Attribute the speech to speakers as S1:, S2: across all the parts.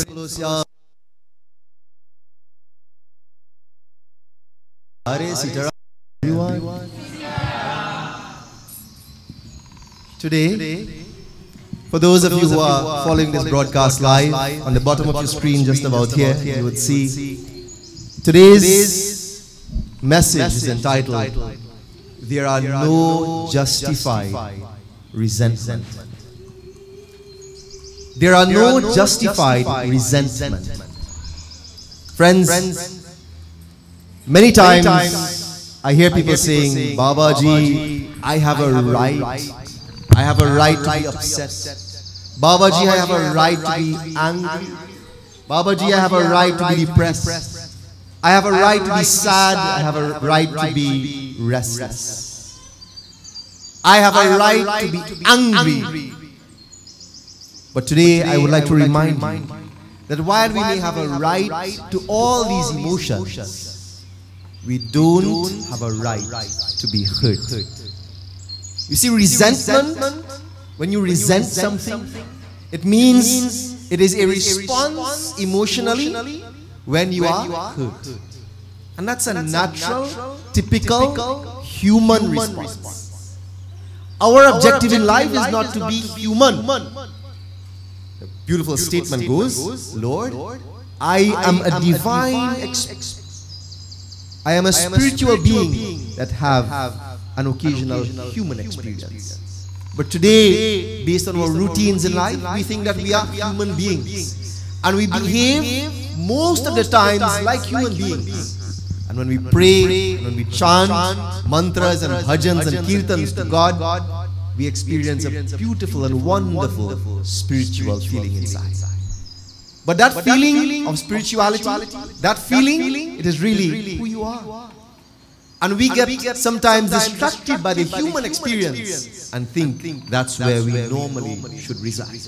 S1: Everyone. Today, for those of you who are following this broadcast live, on the bottom of your screen just about here, you would see today's message is entitled, "There are no justified resentment." There are no justified resentment. Friends, many times I hear people saying, "Babaji, I have a right. I have a right to be upset. Babaji, I have a right to be angry. Babaji, I have a right to be depressed. I have a right to be sad. I have a right to be restless. I have a right to be angry." But today I would like to remind you that while we may have a right to all these emotions, we don't have a right to be hurt. You see, resentment, when you resent something, it means it is a response emotionally when you are hurt. And that's a natural, typical human response. Our objective in life is not to be human. The beautiful statement goes, "Lord, I am a divine I am a spiritual being that have an occasional human experience." But today, based on our routines in life, we think that we are human beings. And we behave most of the times like human beings. And when we pray, when we chant mantras and bhajans and kirtans to God, we experience a beautiful and wonderful spiritual feeling inside. But that feeling of spirituality, that feeling, it is really who you are. And we get sometimes distracted by the human experience and think that's where we normally should reside.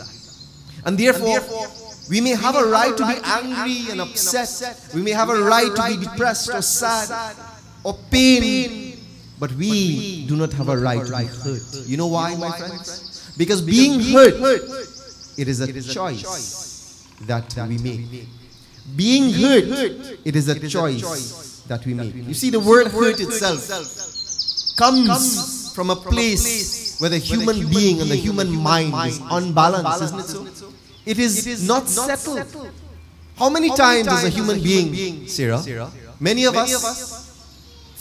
S1: And therefore, we may have a right to be angry and upset. We may have a right to be depressed or sad or pain. But we do not have a right to be hurt. You know why, my friends? Because being hurt, it is a choice that we make. Being hurt, it is a choice that we make. You see, the word hurt itself comes from a place where the human being and the human mind is unbalanced, isn't it so? It is not settled. How many times as a human being, Sarah, many of us,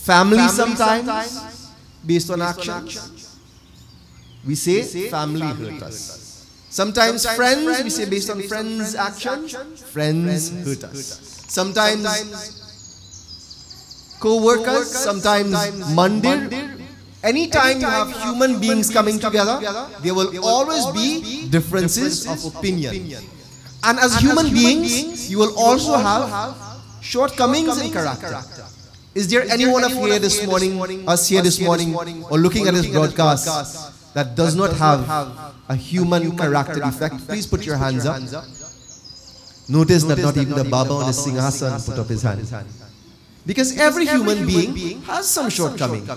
S1: family sometimes, based on actions, we say family hurt us. Sometimes friends, we say based on friends' actions, friends hurt us. Sometimes co-workers, sometimes mandir. Anytime you have human beings coming together, there will always be differences of opinion. And as human beings, you will also have shortcomings in character. Is there anyone here this morning, us here this morning, or looking at this broadcast that does not have a human character defect? Please put your hands up. Notice that not even the Baba on the Singhasan put up his hand. Because every human being has some shortcoming.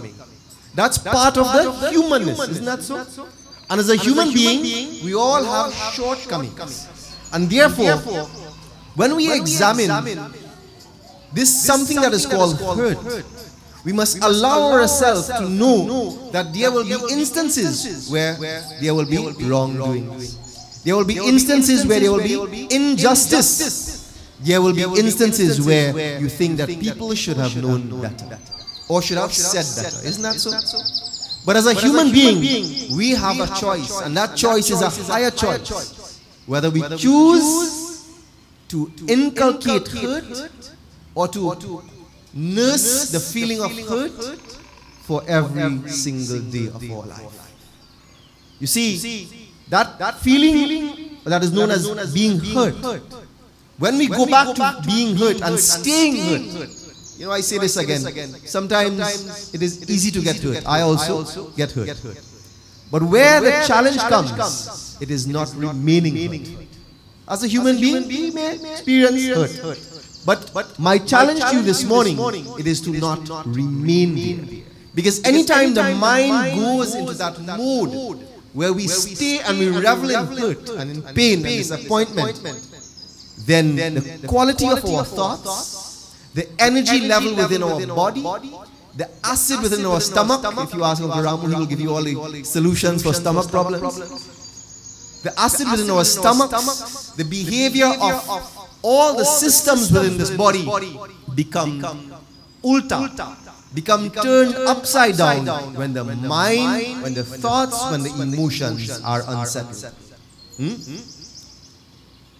S1: That's part of the humanness, isn't that so? And as a human being, we all have shortcomings. And therefore, when we examine this something that is called hurt, we must allow ourselves to know that there will be instances where there will be wrongdoings. There will be instances where there will be injustice. There will be instances where you think that people should have known better or should have said better. Isn't that so? But as a human being, we have a choice, and that choice is a higher choice. Whether we choose to inculcate hurt or to nurse the feeling of hurt for every single day of our life. You see, that feeling that is known as being hurt, when we go back to being hurt and staying hurt, you know, I say this again, sometimes it is easy to get hurt. I also get hurt. But where the challenge comes, it is not remaining hurt. As a human being, we may experience hurt. But my challenge to you this morning, it is to not remain there. Because anytime the mind goes into that mode where we stay and we revel in hurt and in pain and disappointment, then the quality of our thoughts, the energy level within our body, the acid within our stomach. If you ask Uncle Ramu, he will give you all the solutions for stomach problems. The acid within our stomachs, the behavior of all the systems within this body become ulta, become turned upside down when the mind, when the thoughts, when the emotions are unsettled.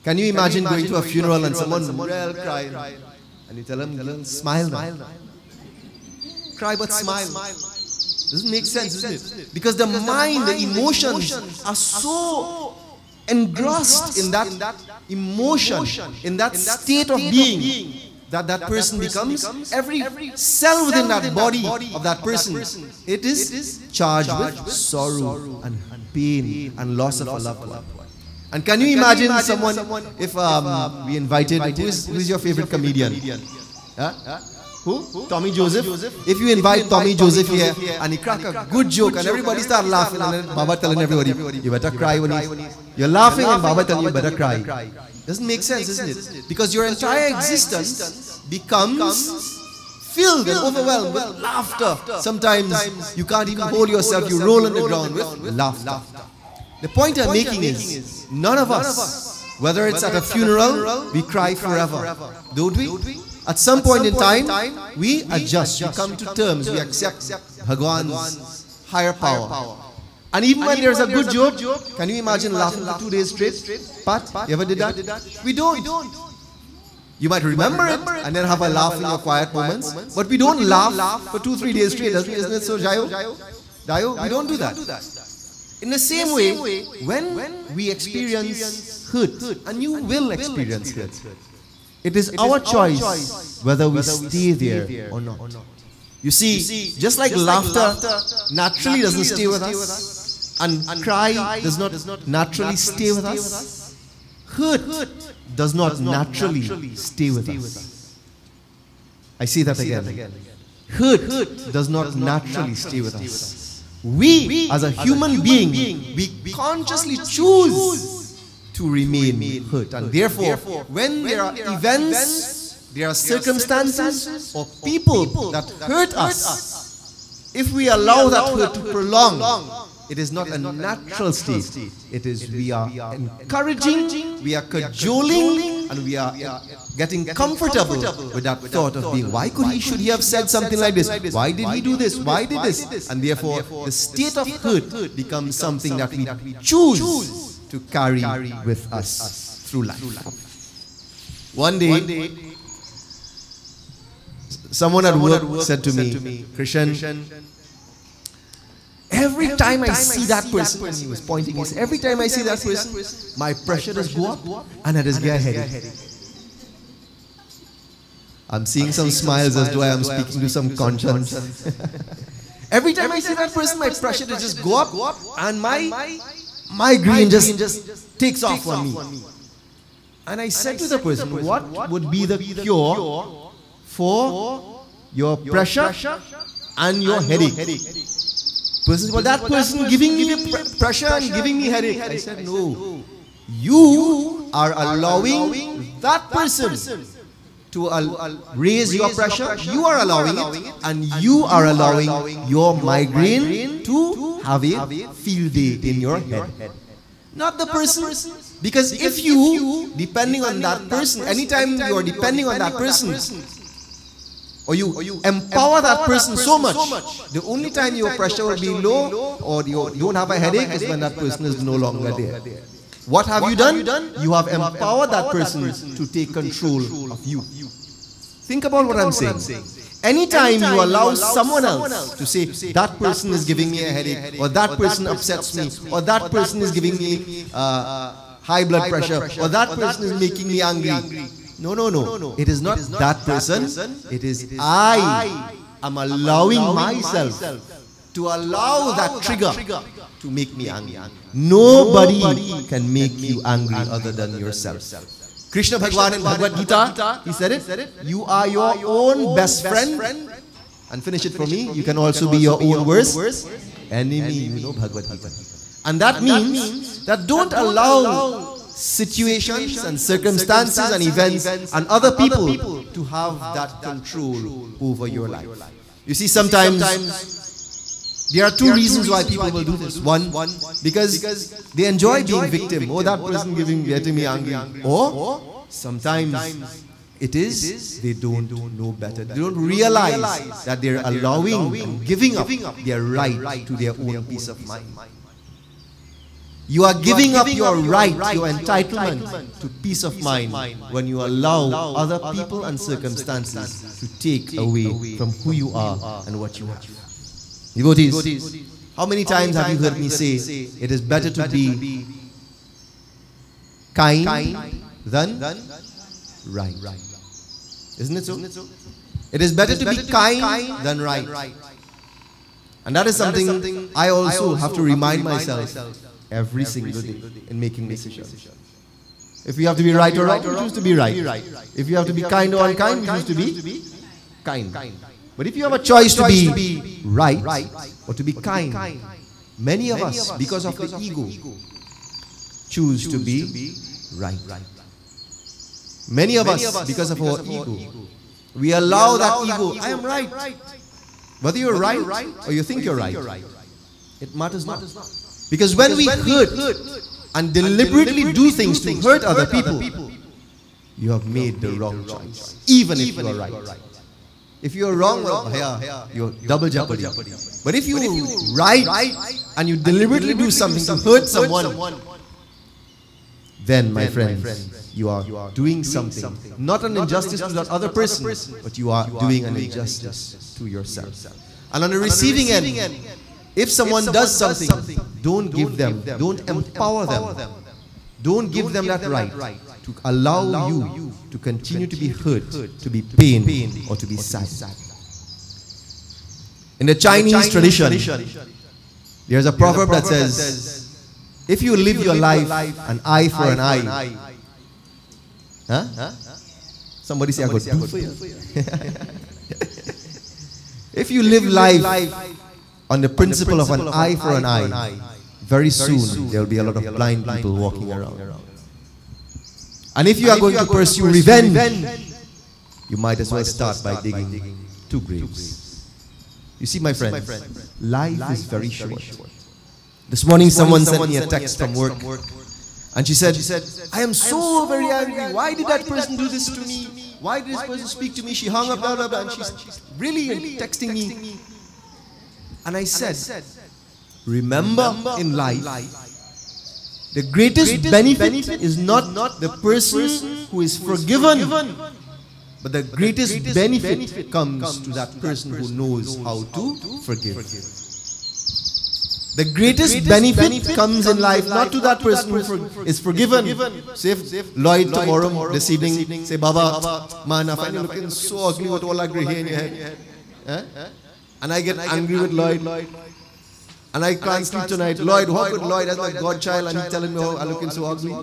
S1: Can you imagine going to a funeral and someone will cry and you tell them, smile now. Cry but smile. Doesn't make sense, isn't it? Because the mind, the emotions are so engrossed in that emotion, in that state of being, that person becomes, every cell within that body of that person, it is charged with sorrow and pain and loss of a loved one. And can you imagine someone, if we invited, who is your favorite comedian? Who? Tommy Joseph. If you invite Tommy Joseph here and he crack a good joke and everybody start laughing and then Baba telling everybody, you better cry when you're laughing and Baba telling you better cry. Doesn't make sense, isn't it? Because your entire existence becomes filled and overwhelmed with laughter. Sometimes you can't even hold yourself, you roll on the ground with laughter. The point I'm making is, none of us, whether it's at a funeral, we cry forever. Don't we? At some point in time, we adjust, we come to terms, we accept Bhagwan's higher power. And even when there's a good joke, can you imagine laughing for 2 days straight? Pat, you ever did that? We don't. You might remember it and then have a laugh in your quiet moments, but we don't laugh for 2-3 days straight, isn't it so, Jayo? Dayo, we don't do that. In the same way, when we experience hurt, and you will experience hurt, it is our choice whether we stay there or not. You see, just like laughter naturally doesn't stay with us, and cry does not naturally stay with us, hurt does not naturally stay with us. I say that again. Hurt does not naturally stay with us. We, as a human being, we consciously choose to remain hurt. And therefore, when there are events, there are circumstances or people that hurt us, if we allow that hurt to prolong, it is not a natural state. It is we are encouraging, we are cajoling, and we are getting comfortable with that thought of being, why should he have said something like this? Why did he do this? Why did this? And therefore, the state of hurt becomes something that we choose to carry with us through life. One day, someone at work said to me, Krishen, every time I see that person, and he was pointing, he said, every time I see that person, my pressure does go up and I just get a headache. I'm seeing some smiles as though I am speaking to some conscience. Every time I see that person, my pressure does just go up and my migraine just takes off on me. And I said to the person, what would be the cure for your pressure and your headache? Person, well, that person giving me pressure and giving me headache. I said, no. You are allowing that person to raise your pressure. You are allowing it, and you are allowing your migraine to have a field day in your head. Not the person. Because if you, depending on that person, anytime you are depending on that person, or you empower that person so much, the only time your pressure will be low or you don't have a headache is when that person is no longer there. What have you done? You have empowered that person to take control of you. Think about what I'm saying. Anytime you allow someone else to say, that person is giving me a headache, or that person upsets me, or that person is giving me high blood pressure, or that person is making me angry. No. It is not that person. It is I am allowing myself to allow that trigger to make me angry. Nobody can make you angry other than yourself. Krishna Bhagwan in Bhagavad Gita, he said it. You are your own best friend. And finish it for me. You can also be your own worst enemy. You know Bhagavad Gita. And that means that don't allow situations and circumstances and events and other people to have that control over your life. You see, sometimes there are two reasons why people will do this. One, because they enjoy being victim. Oh, that person getting me angry. Or sometimes it is they don't know better. They don't realize that they're allowing and giving up their right to their own peace of mind. You are giving up your right, your entitlement to peace of mind when you allow other people and circumstances to take away from who you are and what you have. Devotees, how many times have you heard me say, it is better to be kind than right? Isn't it so? It is better to be kind than right. And that is something I also have to remind myself every single day in making decisions. If you have to be right or wrong, you choose to be right. If you have to be kind or unkind, you choose to be kind. But if you have a choice to be right or to be kind, many of us, because of the ego, choose to be right. Many of us, because of our ego, we allow that ego, I am right. Whether you're right or you think you're right, it matters not. Because when we hurt and deliberately do things to hurt other people, you have made the wrong choice, even if you are right. If you are wrong, you're double jeopardy. But if you are right and you deliberately do something to hurt someone, then, my friends, you are doing something, not an injustice to that other person, but you are doing an injustice to yourself. And on the receiving end, if someone does something, don't give them, don't empower them, don't give them that right to allow you to continue to be hurt, to be pained, or to be sad. In the Chinese tradition, there's a proverb that says, if you live your life an eye for an eye, somebody say, I got do for you. If you live life on the principle of an eye for an eye, very soon there will be a lot of blind people walking around. And if you are going to pursue revenge, you might as well start by digging 2 graves. You see, my friends, life is very short. This morning someone sent me a text from work, and she said, I am so very angry. Why did that person do this to me? Why did this person speak to me? She hung up, blah, blah, blah, and she's really texting me. And I said, remember in life, the greatest benefit is not the person who is forgiven, but the greatest benefit comes to that person who knows how to forgive. The greatest benefit comes in life not to that person who is forgiven. Say if Lloyd tomorrow, this evening, say, Baba, man, I find you looking so ugly with all that grey hair in your head. And I get angry with Lloyd. And I can't sleep tonight. Lloyd, how could Lloyd, as my godchild, and he's telling me how I'm looking so ugly?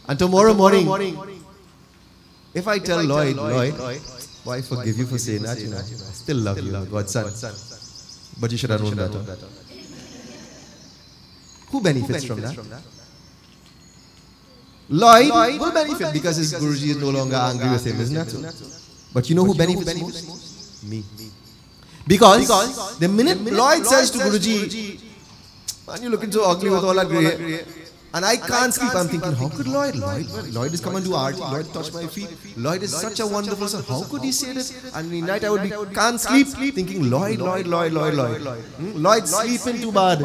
S1: And tomorrow morning, if I tell Lloyd, I forgive you for saying that, you know, I still love you, godson. But you should have known better. Who benefits from that? Lloyd will benefit because his Guruji is no longer angry with him, isn't that so? But you know who benefits most? Me. Because the minute Lloyd says to Guruji, man, you're looking so ugly with all that grey hair, and I can't sleep, I'm thinking, how could Lloyd is coming to art, Lloyd touched my feet, Lloyd is such a wonderful son, how could he say this? And in the night I would be, can't sleep, thinking, Lloyd. Lloyd sleeping too bad.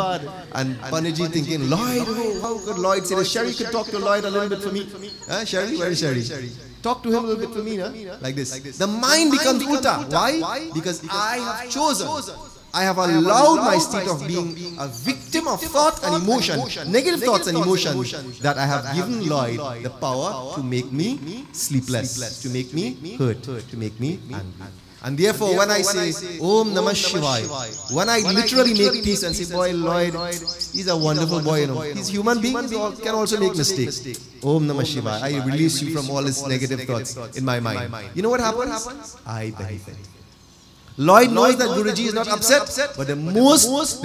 S1: And Paniji thinking, Lloyd, how could Lloyd say this? Sherry could talk to Lloyd a little bit for me. Sherry, where is Sherry? Talk to him a little bit for me, like this. The mind becomes ulta. Why? Because I have chosen. I have allowed my state of being a victim of thought and emotion, negative thoughts and emotions, that I have given Lloyd the power to make me sleepless, to make me hurt, to make me angry. And therefore, when I say, Om Namah Shivaya, when I literally make peace and say, boy, Lloyd, he's a wonderful boy, you know. He's human being, he can also make mistakes. Om Namah Shivaya, I release you from all his negative thoughts in my mind. You know what happens? I benefit. Lloyd knows that Guruji is not upset, but the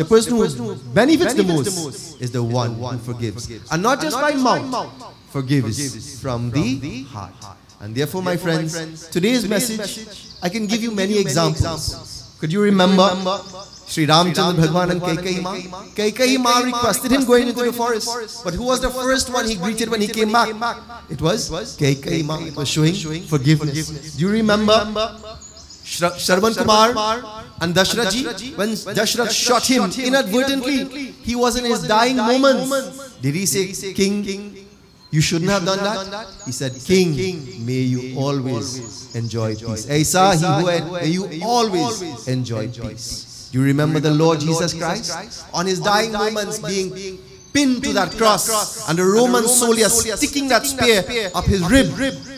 S1: person who benefits the most is the one who forgives. And not just by mouth, forgives from the heart. And therefore, my friends, today's message, I can give you many examples. Could you remember Sri Ramchandra Bhagwan and Kaikeyi Ma? Kaikeyi Ma requested him going into the forest. But who was the first one he greeted when he came back? It was Kaikeyi Ma. It was showing forgiveness. Do you remember Shravan Kumar and Dashrath ji? When Dashrath shot him inadvertently, he was in his dying moments. Did he say, King, you shouldn't have done that? He said, King, may you always enjoy peace. Aisa, may you always enjoy peace. Do you remember the Lord Jesus Christ? On his dying moments being pinned to that cross, and the Roman soldier sticking that spear up his rib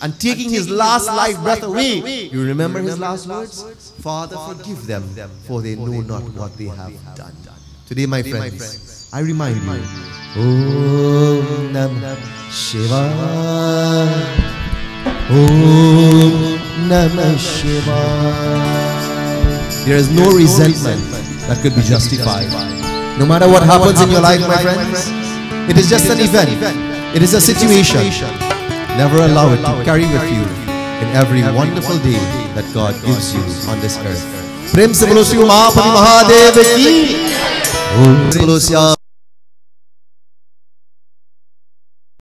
S1: and taking his last life breath away. You remember his last words? Father, forgive them, for they know not what they have done. Today, my friends, I remind you, Om Namah Shivaya, Om Namah Shivaya. There is no resentment that could be justified. No matter what happens in your life, my friends, it is just an event. It is a situation. Never allow it to carry with you in every wonderful day that God gives you on this earth. Prem se bolo Shri Mahapati Mahadev ki.